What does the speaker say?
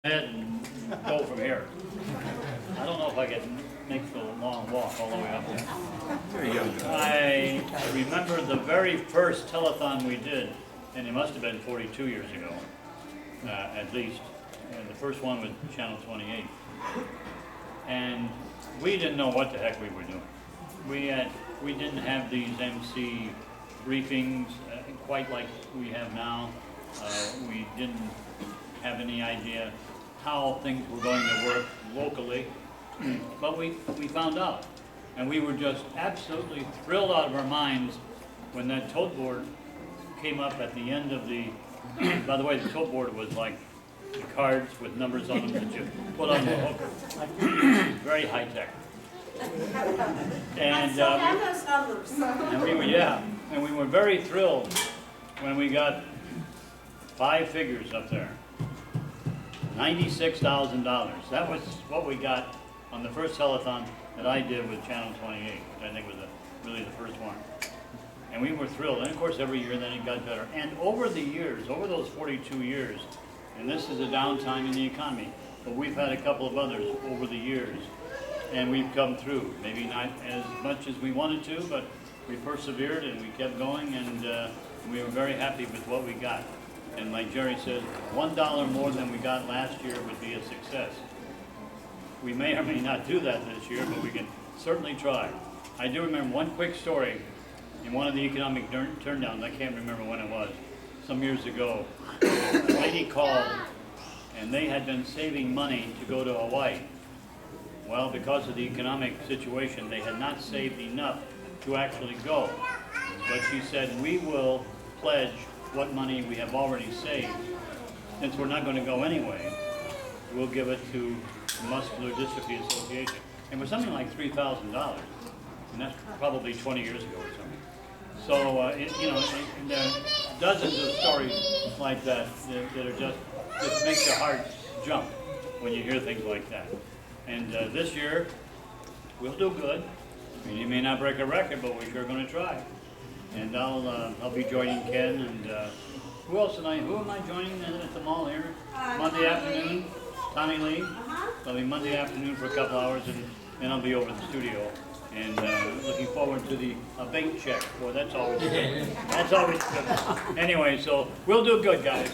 ahead and go from here. I don't know if I can make the long walk all the way up there. Very young. I remember the very first telethon we did, and it must have been 42 years ago, at least. And the first one was Channel 28. And we didn't know what the heck we were doing. We didn't have these Emcee briefings quite like we have now. We didn't have any idea how things were going to work locally, but we found out. And we were just absolutely thrilled out of our minds when that tote board came up at the end of the, by the way, the tote board was like the cards with numbers on them that you put on the hooker. Very high tech. And and we were very thrilled when we got 5 figures up there. $96,000. That was what we got on the first telethon that I did with Channel 28, which I think was really the first one. And we were thrilled. And of course, every year then it got better. And over the years, over those 42 years, and this is a downtime in the economy, but we've had a couple of others over the years, and we've come through. Maybe not as much as we wanted to, but we persevered and we kept going, and we were very happy with what we got. And like Jerry says, $1 more than we got last year would be a success. We may or may not do that this year, but we can certainly try. I do remember one quick story in one of the economic turndowns. I can't remember when it was, some years ago. A lady called, and they had been saving money to go to Hawaii. Well, because of the economic situation, they had not saved enough to actually go. But she said, we will pledge what money we have already saved. Since we're not going to go anyway, we'll give it to the Muscular Dystrophy Association. And it was something like $3,000, and that's probably 20 years ago or something. So, there are dozens of stories like that that are just make your heart jump when you hear things like that. And this year, we'll do good. I mean, you may not break a record, but we're sure going to try. And I'll be joining Ken and who else am I joining at the mall here? Monday afternoon, Tommy Lee. I'll be Monday afternoon for a couple hours, and then I'll be over at the studio. And looking forward to the bank check. Boy, that's always good. That's always good. Anyway, so we'll do good, guys.